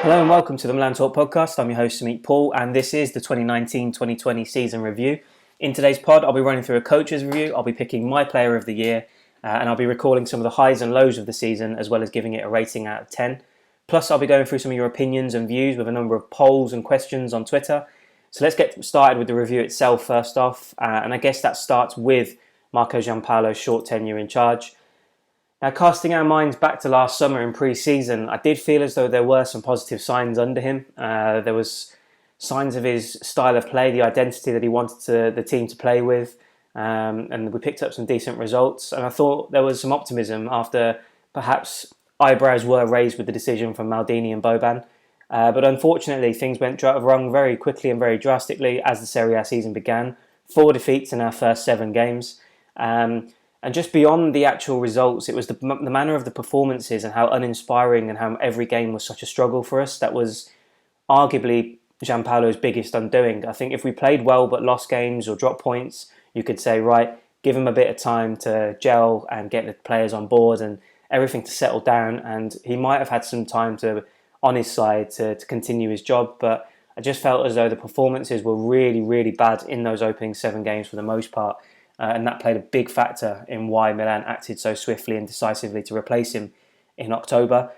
Hello and welcome to the Milan Talk podcast. I'm your host, Samit Paul, and this is the 2019-2020 season review. In today's pod, I'll be running through a coach's review, I'll be picking my player of the year, and I'll be recalling some of the highs and lows of the season, as well as giving it a rating out of 10. Plus, I'll be going through some of your opinions and views with a number of polls and questions on Twitter. So let's get started with the review itself first off, and I guess that starts with Marco Gianpaolo's short tenure in charge. Now, casting our minds back to last summer in pre-season, I did feel as though there were some positive signs under him. There was signs of his style of play, the identity that he wanted the team to play with, and we picked up some decent results. And I thought there was some optimism after perhaps eyebrows were raised with the decision from Maldini and Boban. But unfortunately, things went wrong very quickly and very drastically as the Serie A season began. 4 defeats in our first 7 games. And just beyond the actual results, it was the manner of the performances and how uninspiring and how every game was such a struggle for us. That was arguably Gianpaolo's biggest undoing. I think if we played well but lost games or dropped points, you could say, right, give him a bit of time to gel and get the players on board and everything to settle down. And he might have had some time on his side to continue his job. But I just felt as though the performances were really, really bad in those opening 7 games for the most part. And that played a big factor in why Milan acted so swiftly and decisively to replace him in October.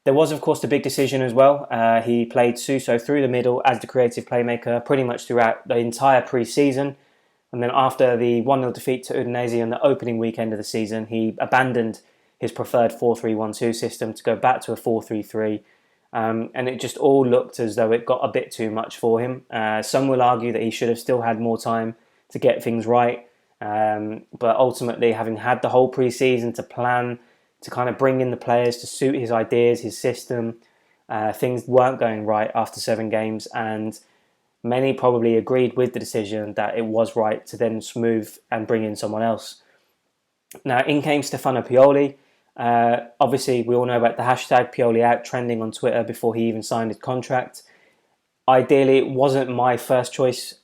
There was, of course, the big decision as well. He played Suso through the middle as the creative playmaker pretty much throughout the entire pre-season. And then after the 1-0 defeat to Udinese on the opening weekend of the season, he abandoned his preferred 4-3-1-2 system to go back to a 4-3-3. And it just all looked as though it got a bit too much for him. Some will argue that he should have still had more time to get things right. But ultimately, having had the whole pre-season to plan, to kind of bring in the players to suit his ideas, his system, things weren't going right after 7 games, and many probably agreed with the decision that it was right to then move and bring in someone else. Now, in came Stefano Pioli. Obviously, we all know about the hashtag Pioli out trending on Twitter before he even signed his contract. Ideally, it wasn't my first choice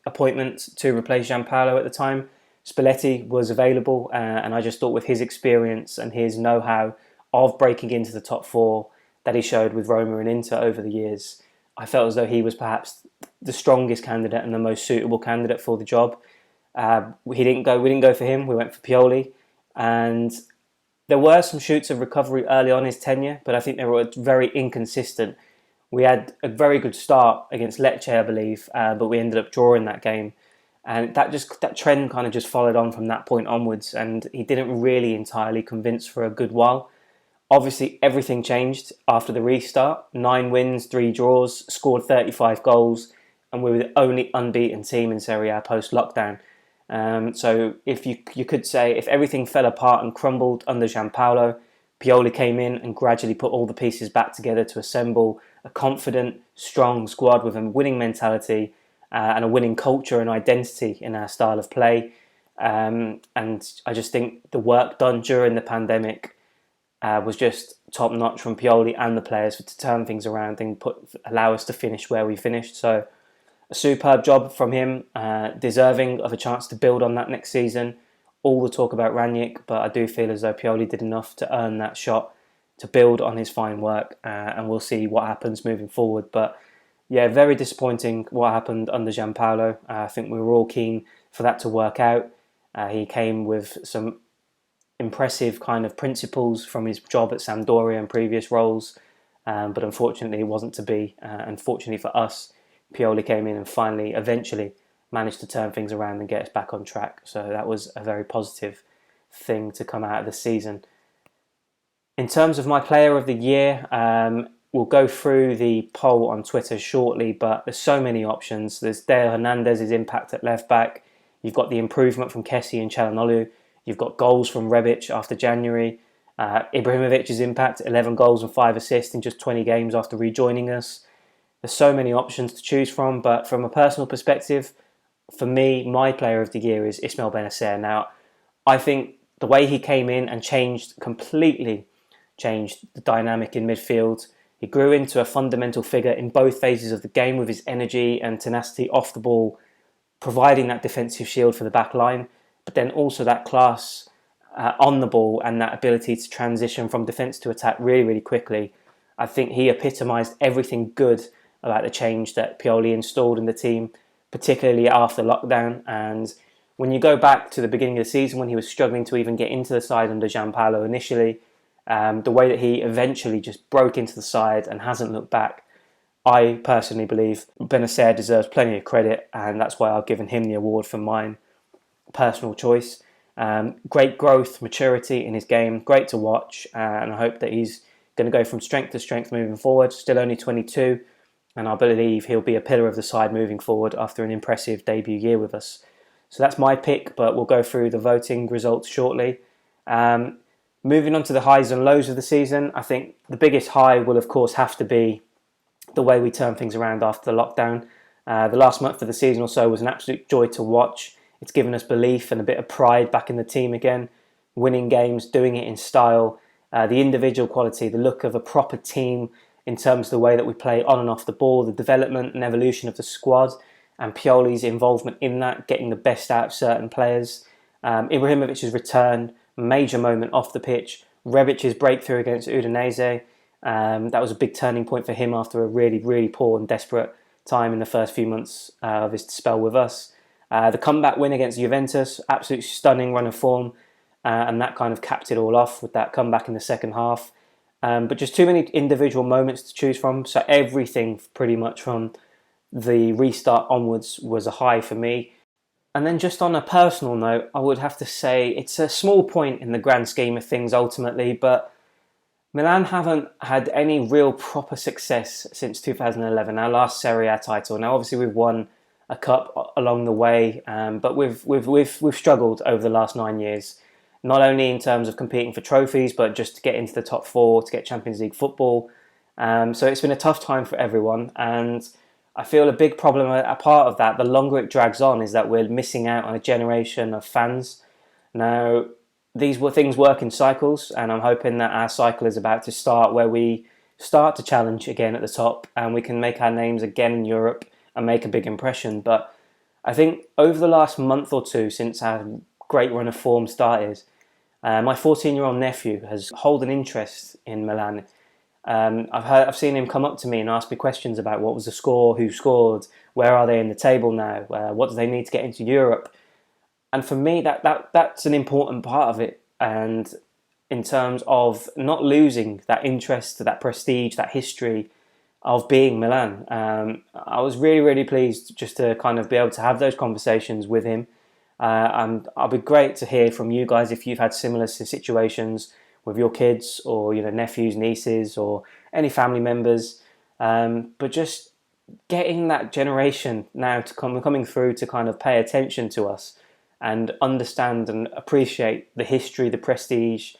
appointment to replace Gianpaolo at the time. Spalletti was available, and I just thought with his experience and his know-how of breaking into the top 4 that he showed with Roma and Inter over the years, I felt as though he was perhaps the strongest candidate and the most suitable candidate for the job. We didn't go for him. We went for Pioli, and there were some shoots of recovery early on his tenure, but I think they were very inconsistent. We had a very good start against Lecce, I believe, but we ended up drawing that game. And that trend kind of just followed on from that point onwards, and he didn't really entirely convince for a good while. Obviously, everything changed after the restart. 9 wins, 3 draws, scored 35 goals, and we were the only unbeaten team in Serie A post-lockdown. So if you could say, if everything fell apart and crumbled under Gianpaolo, Pioli came in and gradually put all the pieces back together to assemble a confident, strong squad with a winning mentality, and a winning culture and identity in our style of play. And I just think the work done during the pandemic was just top notch from Pioli and the players to turn things around and allow us to finish where we finished. So a superb job from him, deserving of a chance to build on that next season. All the talk about Ranić, but I do feel as though Pioli did enough to earn that shot to build on his fine work, and we'll see what happens moving forward. But yeah, very disappointing what happened under Gianpaolo. I think we were all keen for that to work out. He came with some impressive kind of principles from his job at Sampdoria and previous roles, but unfortunately it wasn't to be. Unfortunately for us, Pioli came in and finally, eventually, managed to turn things around and get us back on track. So that was a very positive thing to come out of the season. In terms of my player of the year, we'll go through the poll on Twitter shortly, but there's so many options. There's Dale Hernandez's impact at left back. You've got the improvement from Kessie and Çalhanoğlu. You've got goals from Rebic after January. Ibrahimovic's impact, 11 goals and 5 assists in just 20 games after rejoining us. There's so many options to choose from, but from a personal perspective, for me, my player of the year is Ismail Benacer. Now, I think the way he came in and completely changed the dynamic in midfield. He grew into a fundamental figure in both phases of the game with his energy and tenacity off the ball, providing that defensive shield for the back line, but then also that class on the ball and that ability to transition from defence to attack really, really quickly. I think he epitomised everything good about the change that Pioli installed in the team, particularly after lockdown. And when you go back to the beginning of the season, when he was struggling to even get into the side under Gianpaolo initially, the way that he eventually just broke into the side and hasn't looked back, I personally believe Benacer deserves plenty of credit, and that's why I've given him the award for mine personal choice. Great growth, maturity in his game, great to watch, and I hope that he's going to go from strength to strength moving forward. Still only 22, and I believe he'll be a pillar of the side moving forward after an impressive debut year with us. So that's my pick, but we'll go through the voting results shortly. Moving on to the highs and lows of the season, I think the biggest high will of course have to be the way we turn things around after the lockdown. The last month of the season or so was an absolute joy to watch. It's given us belief and a bit of pride back in the team again, winning games, doing it in style, the individual quality, the look of a proper team in terms of the way that we play on and off the ball, the development and evolution of the squad, and Pioli's involvement in that, getting the best out of certain players. Ibrahimovic's return, major moment off the pitch. Rebic's breakthrough against Udinese, that was a big turning point for him after a really, really poor and desperate time in the first few months of his spell with us. The comeback win against Juventus, absolutely stunning run of form, and that kind of capped it all off with that comeback in the second half. But just too many individual moments to choose from, so everything pretty much from the restart onwards was a high for me. And then just on a personal note, I would have to say it's a small point in the grand scheme of things ultimately, but Milan haven't had any real proper success since 2011, our last Serie A title. Now, obviously, we've won a cup along the way, but we've struggled over the last 9 years. Not only in terms of competing for trophies, but just to get into the top four, to get Champions League football. So it's been a tough time for everyone, and I feel a big problem, a part of that, the longer it drags on, is that we're missing out on a generation of fans. Now, these things work in cycles, and I'm hoping that our cycle is about to start where we start to challenge again at the top and we can make our names again in Europe and make a big impression. But I think over the last month or two since our great run of form started, my 14-year-old nephew has held an interest in Milan. I've seen him come up to me and ask me questions about what was the score, who scored, where are they in the table now, what do they need to get into Europe. And for me, that's an important part of it. And in terms of not losing that interest, that prestige, that history of being Milan, I was really, really pleased just to kind of be able to have those conversations with him. And I'll be great to hear from you guys if you've had similar situations with your kids or nephews, nieces, or any family members. But just getting that generation now to coming through to kind of pay attention to us and understand and appreciate the history, the prestige,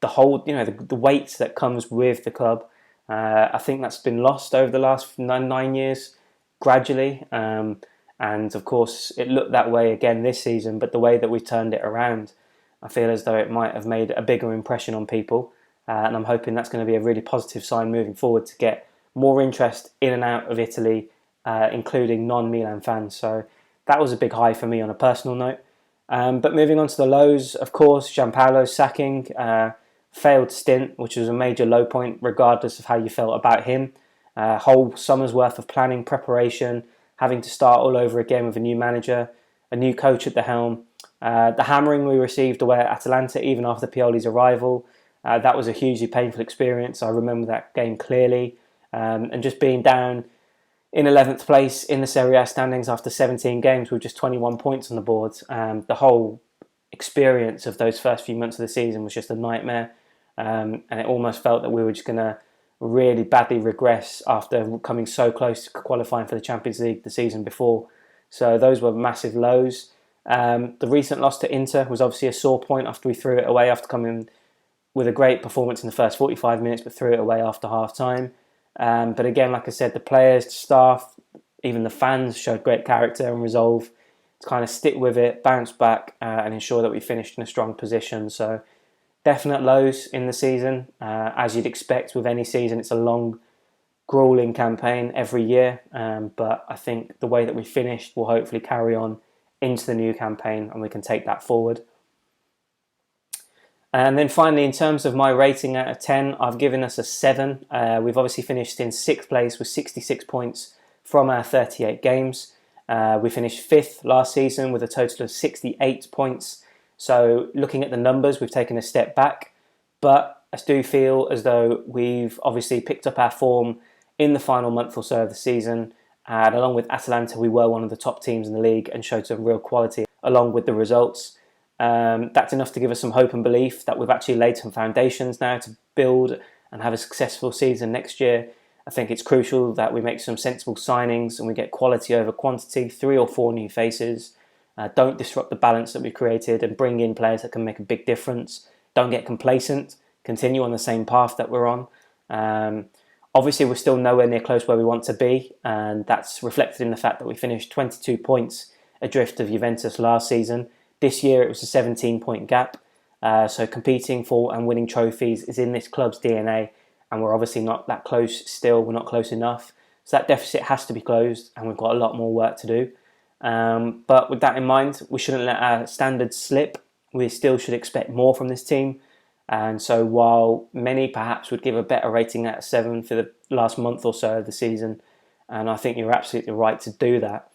the whole, the weight that comes with the club. I think that's been lost over the last 9 years, gradually. And of course, it looked that way again this season, but the way that we've turned it around, I feel as though it might have made a bigger impression on people. And I'm hoping that's going to be a really positive sign moving forward to get more interest in and out of Italy, including non-Milan fans. So that was a big high for me on a personal note. But moving on to the lows, of course, Gianpaolo's sacking, failed stint, which was a major low point, regardless of how you felt about him. Whole summer's worth of planning, preparation, having to start all over again with a new manager, a new coach at the helm. The hammering we received away at Atalanta, even after Pioli's arrival, that was a hugely painful experience. I remember that game clearly. And just being down in 11th place in the Serie A standings after 17 games with just 21 points on the board. The whole experience of those first few months of the season was just a nightmare. And it almost felt that we were just going to really badly regress after coming so close to qualifying for the Champions League the season before. So those were massive lows. The recent loss to Inter was obviously a sore point after we threw it away after coming with a great performance in the first 45 minutes, but threw it away after half-time. But again, like I said, the players, staff, even the fans showed great character and resolve to kind of stick with it, bounce back, and ensure that we finished in a strong position. So definite lows in the season. As you'd expect with any season, it's a long, grueling campaign every year. But I think the way that we finished will hopefully carry on into the new campaign and we can take that forward. And then finally, in terms of my rating out of 10, I've given us a 7. We've obviously finished in 6th place with 66 points from our 38 games. We finished 5th last season with a total of 68 points. So looking at the numbers, we've taken a step back. But I do feel as though we've obviously picked up our form in the final month or so of the season. And along with Atalanta, we were one of the top teams in the league and showed some real quality along with the results. That's enough to give us some hope and belief that we've actually laid some foundations now to build and have a successful season next year. I think it's crucial that we make some sensible signings and we get quality over quantity, 3 or 4 new faces. Don't disrupt the balance that we've created and bring in players that can make a big difference. Don't get complacent. Continue on the same path that we're on. Obviously, we're still nowhere near close where we want to be, and that's reflected in the fact that we finished 22 points adrift of Juventus last season. This year, it was a 17-point gap. So competing for and winning trophies is in this club's DNA, and we're obviously not that close still. We're not close enough. So that deficit has to be closed, and we've got a lot more work to do. But with that in mind, we shouldn't let our standards slip. We still should expect more from this team. And so while many perhaps would give a better rating out of 7 for the last month or so of the season, and I think you're absolutely right to do that,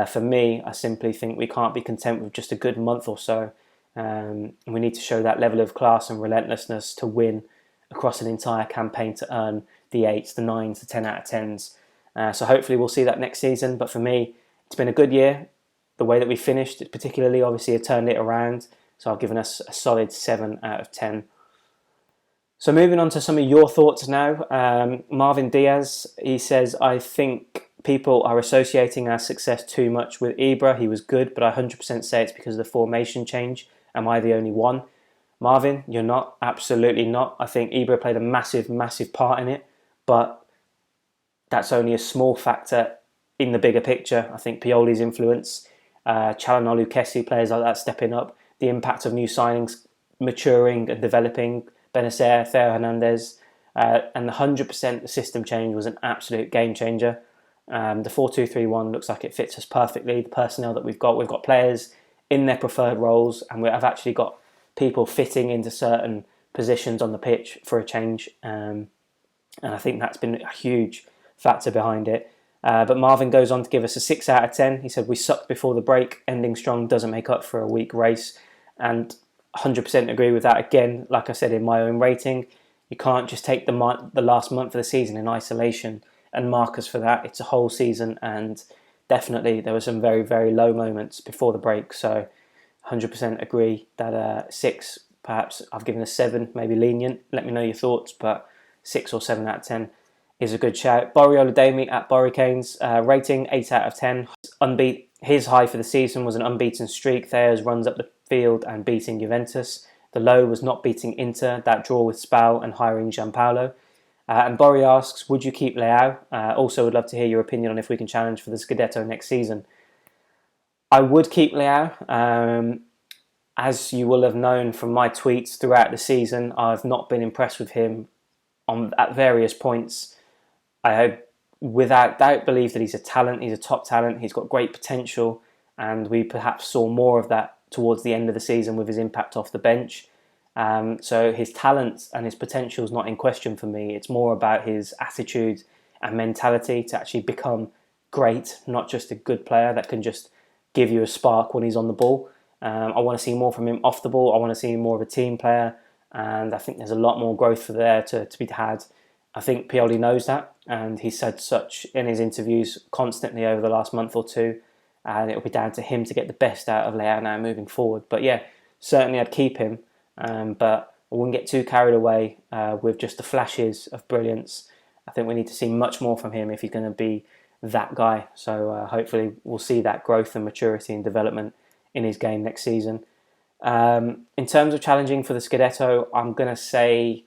for me, I simply think we can't be content with just a good month or so. We need to show that level of class and relentlessness to win across an entire campaign to earn the 8s, the 9s, the 10 out of 10s. So hopefully we'll see that next season. But for me, it's been a good year. The way that we finished, particularly, obviously, have turned it around. So I've given us a solid 7 out of 10. So moving on to some of your thoughts now. Marvin Diaz, he says, I think people are associating our success too much with Ibra. He was good, but I 100% say it's because of the formation change. Am I the only one? Marvin, you're not. Absolutely not. I think Ibra played a massive, massive part in it, but that's only a small factor in the bigger picture. I think Pioli's influence, Çalhanoğlu, Kessie, players like that stepping up, the impact of new signings maturing and developing, Benacer, Theo Hernandez, and the 100% the system change was an absolute game changer. The 4-2-3-1 looks like it fits us perfectly. The personnel that we've got players in their preferred roles, and we have actually got people fitting into certain positions on the pitch for a change. And I think that's been a huge factor behind it. But Marvin goes on to give us a 6 out of 10. He said, we sucked before the break. Ending strong doesn't make up for a weak race. And 100% agree with that. Again, like I said in my own rating, you can't just take the last month of the season in isolation and mark us for that. It's a whole season, and definitely there were some very, very low moments before the break. So 100% agree that 6, perhaps I've given a 7, maybe lenient. Let me know your thoughts, but 6 or 7 out of 10 is a good shout. Borriolo Dami at Borricanes, rating 8 out of 10. His high for the season was an unbeaten streak. Theo's runs up the field and beating Juventus. The low was not beating Inter, that draw with Spal and hiring Gianpaolo. And Borri asks, would you keep Leao? Also would love to hear your opinion on if we can challenge for the Scudetto next season. I would keep Leao. As you will have known from my tweets throughout the season, I've not been impressed with him at various points. I without doubt believe that he's a talent, he's a top talent, he's got great potential, and we perhaps saw more of that towards the end of the season with his impact off the bench. So his talent and his potential is not in question for me. It's more about his attitude and mentality to actually become great, not just a good player that can just give you a spark when he's on the ball. I want to see more from him off the ball. I want to see more of a team player, and I think there's a lot more growth for there to be had. I think Pioli knows that, and he said such in his interviews constantly over the last month or two, and it'll be down to him to get the best out of Leao now moving forward. But yeah, certainly I'd keep him, but I wouldn't get too carried away with just the flashes of brilliance. I think we need to see much more from him if he's going to be that guy. So hopefully we'll see that growth and maturity and development in his game next season. In terms of challenging for the Scudetto, I'm going to say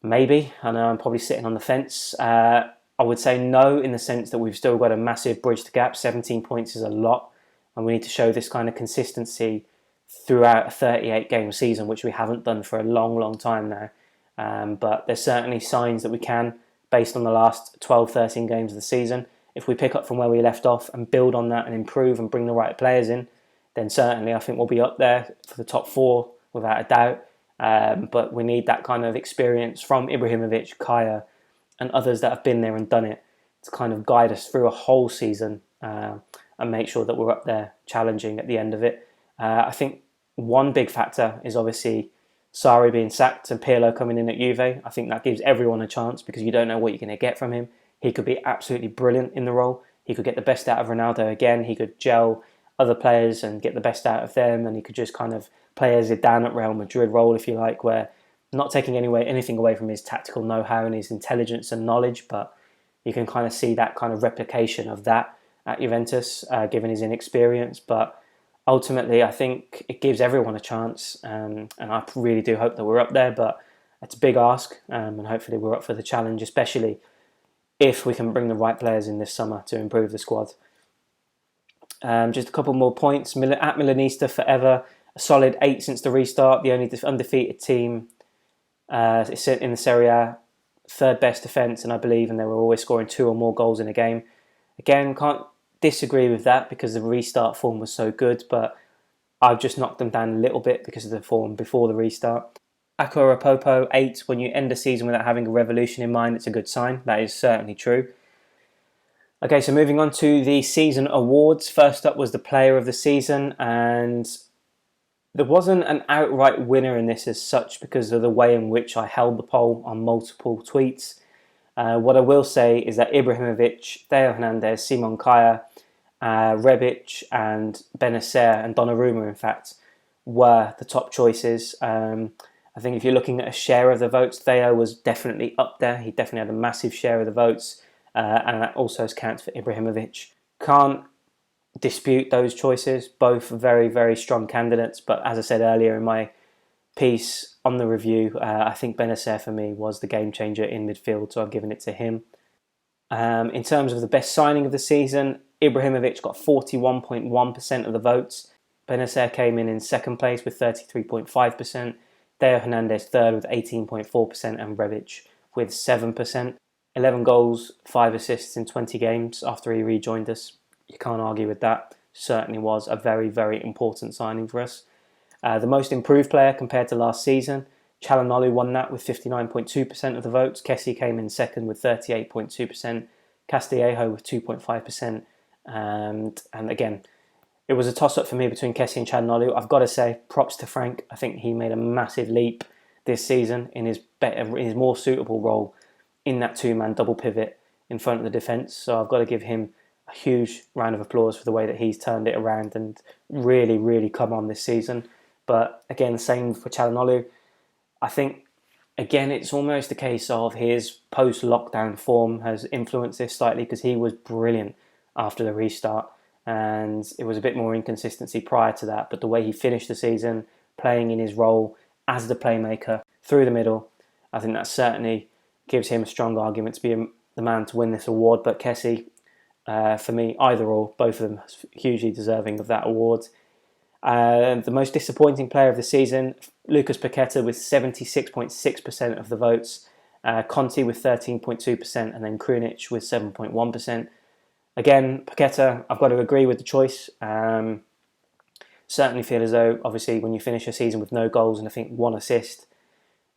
maybe. I know I'm probably sitting on the fence. I would say no, in the sense that we've still got a massive bridge to gap. 17 points is a lot, and we need to show this kind of consistency throughout a 38-game season, which we haven't done for a long, long time now. But there's certainly signs that we can, based on the last 12, 13 games of the season. If we pick up from where we left off and build on that and improve and bring the right players in, then certainly I think we'll be up there for the top 4 without a doubt. But we need that kind of experience from Ibrahimovic, Kaya, and others that have been there and done it to kind of guide us through a whole season and make sure that we're up there challenging at the end of it. I think one big factor is obviously Sarri being sacked and Pirlo coming in at Juve. I think that gives everyone a chance because you don't know what you're going to get from him. He could be absolutely brilliant in the role. He could get the best out of Ronaldo again. He could gel other players and get the best out of them. And he could just kind of play a Zidane at Real Madrid role, if you like, where not taking anything away from his tactical know-how and his intelligence and knowledge, but you can kind of see that kind of replication of that at Juventus, given his inexperience. But ultimately, I think it gives everyone a chance, and I really do hope that we're up there, but it's a big ask, and hopefully we're up for the challenge, especially if we can bring the right players in this summer to improve the squad. Just a couple more points. At Milanista forever, a solid 8 since the restart, the only undefeated team in the Serie A, third best defence, and I believe, and they were always scoring 2 or more goals in a game. Again, can't disagree with that because the restart form was so good, but I've just knocked them down a little bit because of the form before the restart. Akora Popo, 8. When you end a season without having a revolution in mind, it's a good sign. That is certainly true. Okay, so moving on to the season awards. First up was the player of the season, and there wasn't an outright winner in this as such because of the way in which I held the poll on multiple tweets. What I will say is that Ibrahimovic, Theo Hernandez, Simon Kaya, Rebic and Benacer and Donnarumma, in fact, were the top choices. I think if you're looking at a share of the votes, Theo was definitely up there. He definitely had a massive share of the votes, and that also counts for Ibrahimovic. Can't dispute those choices. Both very, very strong candidates, but as I said earlier in my piece on the review, I think Benacer for me was the game changer in midfield, so I've given it to him. In terms of the best signing of the season, Ibrahimovic got 41.1% of the votes. Benacer came in second place with 33.5%. Theo Hernandez third with 18.4% and Rebic with 7%. 11 goals, 5 assists in 20 games after he rejoined us. You can't argue with that. Certainly was a very, very important signing for us. The most improved player compared to last season, Calhanoglu won that with 59.2% of the votes. Kessie came in second with 38.2%. Castillejo with 2.5%. And again, it was a toss-up for me between Kessie and Calhanoglu. I've got to say, props to Frank. I think he made a massive leap this season in his more suitable role in that two-man double pivot in front of the defence. So I've got to give him a huge round of applause for the way that he's turned it around and really, really come on this season. But again, same for Calhanoglu. I think, again, it's almost a case of his post-lockdown form has influenced this slightly because he was brilliant after the restart and it was a bit more inconsistency prior to that. But the way he finished the season, playing in his role as the playmaker through the middle, I think that certainly gives him a strong argument to be the man to win this award. But Kessie, for me, either or, both of them hugely deserving of that award. The most disappointing player of the season, Lucas Paqueta with 76.6% of the votes, Conti with 13.2%, and then Krunic with 7.1%. Again, Paqueta, I've got to agree with the choice. Certainly feel as though, obviously, when you finish a season with no goals and I think 1 assist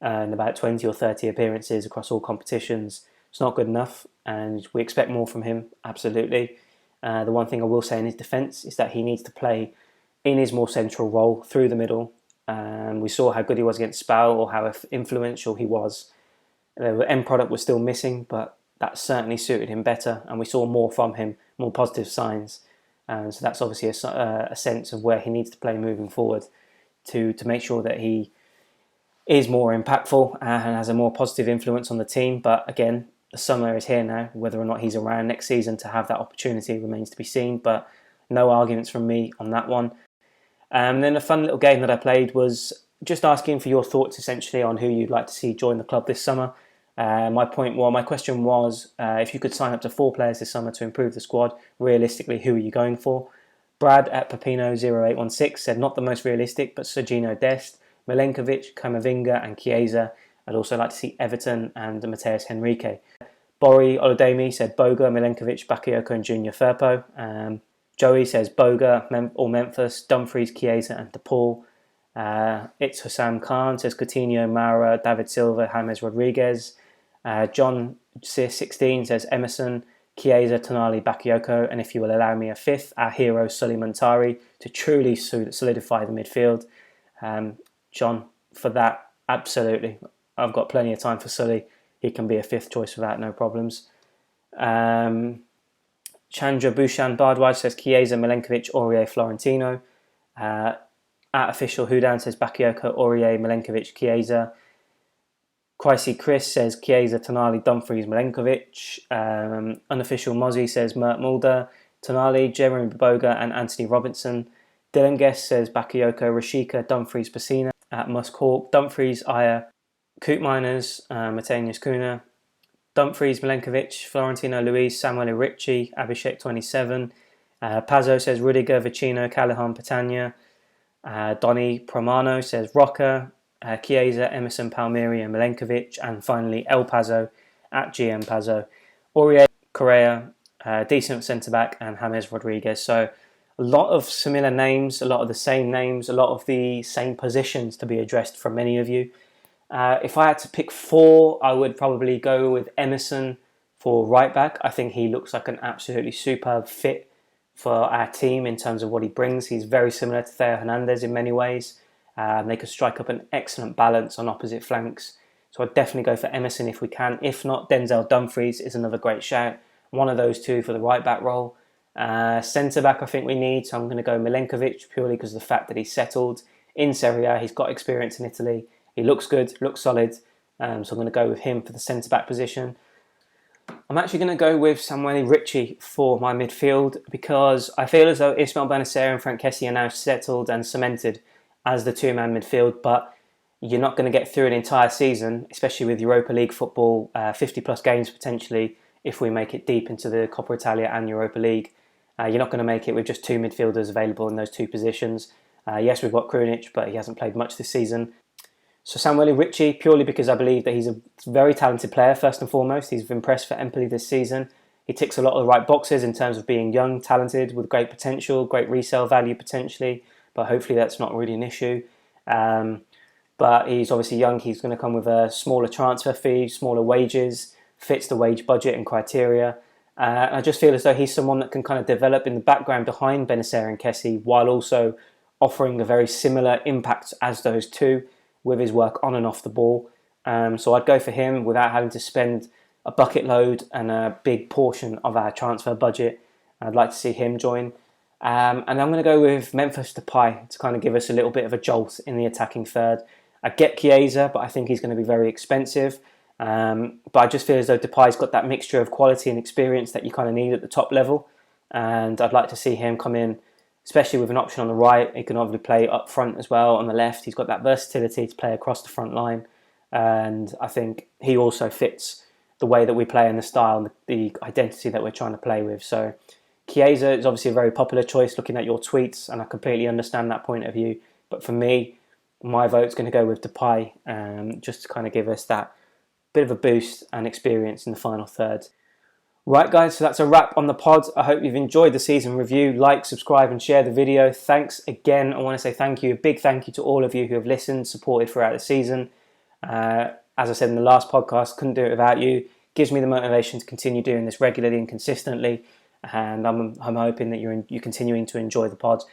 and about 20 or 30 appearances across all competitions, it's not good enough, and we expect more from him, absolutely. The one thing I will say in his defence is that he needs to play in his more central role through the middle. We saw how good he was against Spal or how influential he was. The end product was still missing, but that certainly suited him better, and we saw more from him, more positive signs. So that's obviously a sense of where he needs to play moving forward to make sure that he is more impactful and has a more positive influence on the team. But again, the summer is here now. Whether or not he's around next season to have that opportunity remains to be seen, but no arguments from me on that one. And then a fun little game that I played was just asking for your thoughts essentially on who you'd like to see join the club this summer. My question was, if you could sign up to 4 players this summer to improve the squad, realistically, who are you going for? Brad at Pepino0816 said not the most realistic, but Sergino Dest, Milenkovic, Camavinga and Chiesa. I'd also like to see Everton and Mateus Henrique. Bori Olodemi said Boga, Milenkovic, Bakayoko and Junior Firpo. Joey says Boga or Memphis, Dumfries, Chiesa and DePaul. It's Hussam Khan, says Coutinho, Maura, David Silva, James Rodriguez. John 16 says Emerson, Chiesa, Tonali, Bakayoko, and if you will allow me a fifth, our hero Sully Muntari to truly solidify the midfield. John, for that, absolutely. I've got plenty of time for Sully. He can be a fifth choice for that, no problems. Chandra Bhushan Bardwaj says Chiesa, Milenkovic, Aurier, Florentino. At official Hudan says Bakayoko, Aurier, Milenkovic, Chiesa. Quicey Chris says Chiesa, Tonali, Dumfries, Milenkovic. Unofficial Mozzie says Mert Mulder, Tonali, Jeremy Boga and Anthony Robinson. Dylan Guest says Bakayoko, Rashika, Dumfries, Pacina. At Musk Hawk, Dumfries, Aya, Coot Miners, Matanius Kuna. Dumfries, Milenkovic, Florentino Luis, Samuel Ricci, Abhishek 27. Pazzo says Rudiger, Vicino, Callahan, Patania. Donny Promano says Rocker, Chiesa, Emerson, Palmieri and Milenkovic. And finally El Pazzo at GM Pazzo. Aurier, Correa, decent centre-back and James Rodriguez. So a lot of similar names, a lot of the same names, a lot of the same positions to be addressed from many of you. If I had to pick four, I would probably go with Emerson for right back. I think he looks like an absolutely superb fit for our team in terms of what he brings. He's very similar to Theo Hernandez in many ways. They could strike up an excellent balance on opposite flanks. So I'd definitely go for Emerson if we can. If not, Denzel Dumfries is another great shout. One of those two for the right back role. Centre-back I think we need, so I'm going to go Milenkovic purely because of the fact that he's settled in Serie A. He's got experience in Italy. He looks good, looks solid, so I'm going to go with him for the centre-back position. I'm actually going to go with Samuel Ricci for my midfield because I feel as though Ismael Benacer and Frank Kessie are now settled and cemented as the two-man midfield, but you're not going to get through an entire season, especially with Europa League football, 50-plus games potentially, if we make it deep into the Coppa Italia and Europa League. You're not going to make it with just two midfielders available in those two positions. Yes, we've got Krunic, but he hasn't played much this season. So Samuel Ricci, purely because I believe that he's a very talented player, first and foremost. He's impressed for Empoli this season. He ticks a lot of the right boxes in terms of being young, talented, with great potential, great resale value potentially, but hopefully that's not really an issue. But he's obviously young. He's going to come with a smaller transfer fee, smaller wages, fits the wage budget and criteria. I just feel as though he's someone that can kind of develop in the background behind Benacer and Kessie while also offering a very similar impact as those two with his work on and off the ball. So I'd go for him without having to spend a bucket load and a big portion of our transfer budget. I'd like to see him join. And I'm going to go with Memphis Depay to kind of give us a little bit of a jolt in the attacking third. I get Chiesa, but I think he's going to be very expensive. But I just feel as though Depay's got that mixture of quality and experience that you kind of need at the top level. And I'd like to see him come in, especially with an option on the right. He can obviously play up front as well on the left. He's got that versatility to play across the front line. And I think he also fits the way that we play and the style and the identity that we're trying to play with. So Chiesa is obviously a very popular choice looking at your tweets, and I completely understand that point of view. But for me, my vote's going to go with Depay, just to kind of give us that bit of a boost and experience in the final third. Right guys, so that's a wrap on the pod. I hope you've enjoyed the season review. Like, subscribe and share the video. Thanks again. I want to say thank you. A big thank you to all of you who have listened, supported throughout the season. As I said in the last podcast, couldn't do it without you. Gives me the motivation to continue doing this regularly and consistently. And I'm hoping that you're continuing to enjoy the pods.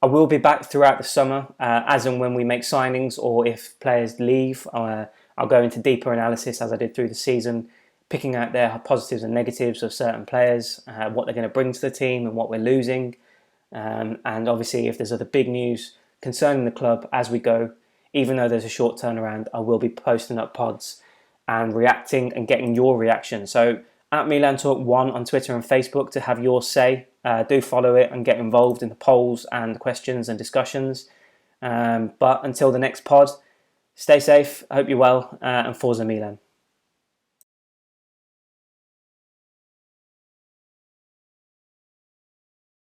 I will be back throughout the summer, as and when we make signings or if players leave. I'll go into deeper analysis as I did through the season, picking out their positives and negatives of certain players, what they're going to bring to the team and what we're losing. And obviously, if there's other big news concerning the club as we go, even though there's a short turnaround, I will be posting up pods and reacting and getting your reaction. So at Milan Talk 1 on Twitter and Facebook to have your say. Do follow it and get involved in the polls and the questions and discussions. But until the next pod, stay safe, I hope you're well, and Forza Milan.